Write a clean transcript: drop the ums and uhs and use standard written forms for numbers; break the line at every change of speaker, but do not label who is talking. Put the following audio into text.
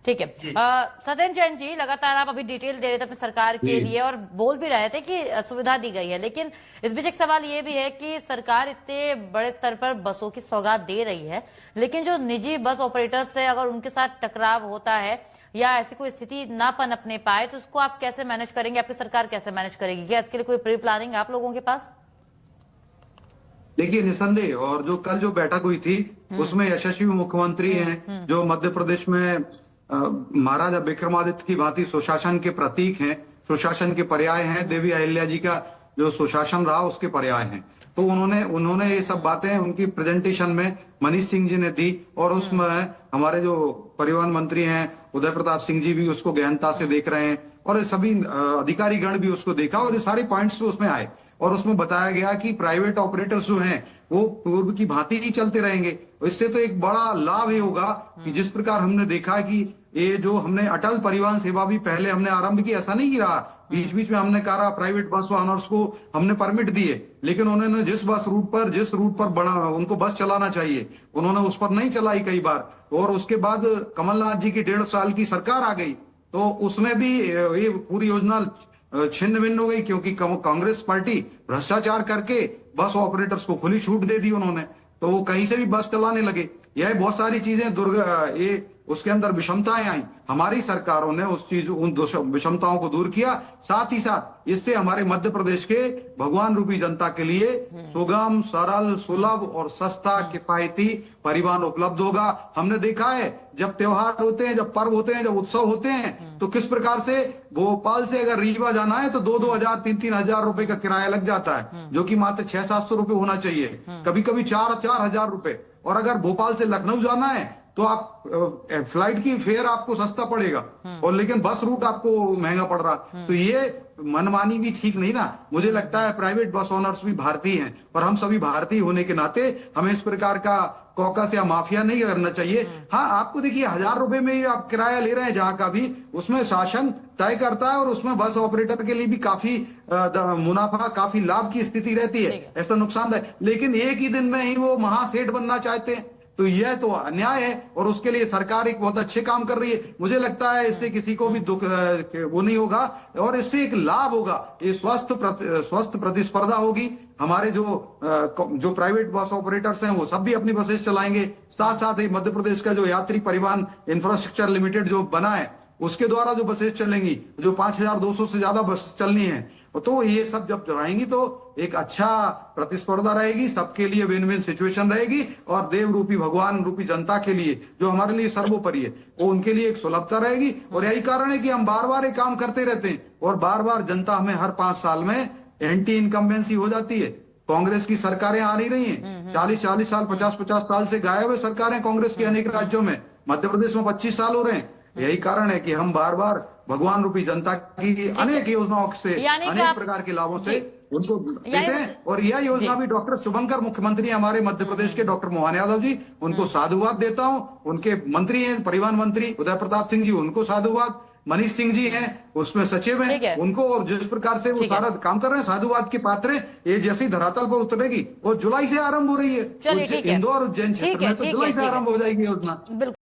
ठीक है। सत्येंद्र जैन जी, लगातार आप अभी डिटेल दे रहे थे अपनी सरकार के लिए और बोल भी रहे थे कि सुविधा दी गई है, लेकिन इस बीच एक सवाल ये भी है कि सरकार इतने बड़े स्तर पर बसों की सौगात दे रही है, लेकिन जो निजी बस ऑपरेटर्स है, अगर उनके साथ टकराव होता है या ऐसी कोई स्थिति ना पनपने पाए तो उसको आप कैसे मैनेज करेंगे? आपकी सरकार कैसे मैनेज करेगी? क्या इसके लिए कोई प्री प्लानिंग आप लोगों के पास?
देखिए, निसंदेह, और जो कल जो बैठक हुई थी उसमें यशस्वी मुख्यमंत्री हैं जो मध्य प्रदेश में महाराजा विक्रमादित्य की भांति सुशासन के प्रतीक हैं, सुशासन के पर्याय हैं। देवी अहिल्या जी का जो सुशासन रहा उसके पर्याय हैं। तो उन्होंने उन्होंने ये सब बातें उनकी प्रेजेंटेशन में मनीष सिंह जी ने दी, और उसमें हमारे जो परिवहन मंत्री हैं उदय प्रताप सिंह जी भी उसको गहनता से देख रहे हैं, और सभी अधिकारी गण भी उसको देखा, और ये सारे पॉइंट्स उसमें आए। और उसमें बताया गया कि प्राइवेट ऑपरेटर्स जो हैं वो पूर्व की भांति ही चलते रहेंगे। इससे तो एक बड़ा लाभ ये होगा कि जिस प्रकार हमने देखा कि ये जो हमने अटल परिवहन सेवा भी पहले हमने आरंभ की, ऐसा नहीं रहा, बीच बीच में हमने कहा प्राइवेट बस वाहनर्स को हमने परमिट दिए, लेकिन उन्होंने जिस रूट पर बड़ा उनको बस चलाना चाहिए उन्होंने उस पर नहीं चलाई कई बार। और उसके बाद कमलनाथ जी की 1.5 साल की सरकार आ गई तो उसमें भी ये पूरी योजना छिन्न भिन्न हो गई, क्योंकि कांग्रेस पार्टी भ्रष्टाचार करके बस ऑपरेटर्स को खुली छूट दे दी उन्होंने, तो वो कहीं से भी बस चलाने लगे। यह बहुत सारी चीजें ये उसके अंदर विषमताएं आई। हमारी सरकारों ने उन विषमताओं को दूर किया। साथ ही साथ इससे हमारे मध्य प्रदेश के भगवान रूपी जनता के लिए सुगम, सरल, सुलभ और सस्ता किफायती परिवहन उपलब्ध होगा। हमने देखा है जब त्योहार होते हैं, जब पर्व होते हैं, जब उत्सव होते हैं तो किस प्रकार से भोपाल से अगर रीवा जाना है तो 2-2 हजार 3-3 हजार रुपए का किराया लग जाता है, जो कि मात्र 600-700 रुपए होना चाहिए, कभी कभी 4-4 हजार रुपए। और अगर भोपाल से लखनऊ जाना है तो आप फ्लाइट की फेयर आपको सस्ता पड़ेगा, और लेकिन बस रूट आपको महंगा पड़ रहा। तो ये मनमानी भी ठीक नहीं ना। मुझे लगता है प्राइवेट बस ओनर्स भी भारतीय हैं, और हम सभी भारतीय होने के नाते हमें इस प्रकार का कॉकस या माफिया नहीं करना चाहिए। हाँ, आपको देखिए 1000 रुपए में आप किराया ले रहे हैं जहां का भी, उसमें शासन तय करता है, और उसमें बस ऑपरेटर के लिए भी काफी मुनाफा, काफी लाभ की स्थिति रहती है, ऐसा नुकसान है। लेकिन एक ही दिन में ही वो महासेठ बनना चाहते हैं, तो यह तो अन्याय है, और उसके लिए सरकार एक बहुत अच्छे काम कर रही है। मुझे लगता है इससे किसी को भी दुख वो नहीं होगा, और इससे एक लाभ होगा। ये स्वस्थ प्रतिस्पर्धा होगी। हमारे जो प्राइवेट बस ऑपरेटर्स हैं वो सब भी अपनी बसेस चलाएंगे। साथ साथ ही मध्य प्रदेश का जो यात्री परिवहन इंफ्रास्ट्रक्चर लिमिटेड जो बना है उसके द्वारा जो बसेस चलेंगी, जो 5200 से ज्यादा बस चलनी है, तो ये सब जब चलाएंगी तो एक अच्छा प्रतिस्पर्धा रहेगी, सबके लिए विन विन सिचुएशन रहेगी, और देव रूपी भगवान रूपी जनता के लिए जो हमारे लिए सर्वोपरि है वो उनके लिए एक सुलभता रहेगी। और यही कारण है कि हम बार बार ये काम करते रहते हैं, और बार बार जनता हमें हर 5 साल में एंटी इनकम्बेंसी हो जाती है। कांग्रेस की सरकारें आ नहीं रही हैं, 40-40 साल 50-50 साल से गायब हुए सरकारें कांग्रेस के अनेक राज्यों में। मध्य प्रदेश में 25 साल हो रहे हैं। यही कारण है कि हम बार बार भगवान रूपी जनता की अनेक योजनाओं से, अनेक प्रकार के लाभों से उनको देते हैं। और यह योजना भी डॉक्टर शुभंकर मुख्यमंत्री हमारे मध्य प्रदेश के, डॉक्टर मोहन यादव जी, उनको साधुवाद देता हूं। उनके मंत्री हैं परिवहन मंत्री उदय प्रताप सिंह जी, उनको साधुवाद। मनीष सिंह जी हैं उसमें सचिव हैं, उनको, और जिस प्रकार से वो सारा काम कर रहे हैं साधुवाद के पात्र हैं। ये जैसी धरातल पर उतरेगी वो जुलाई से आरंभ हो रही है, इंदौर उज्जैन क्षेत्र में तो जुलाई से आरंभ हो जाएगी योजना।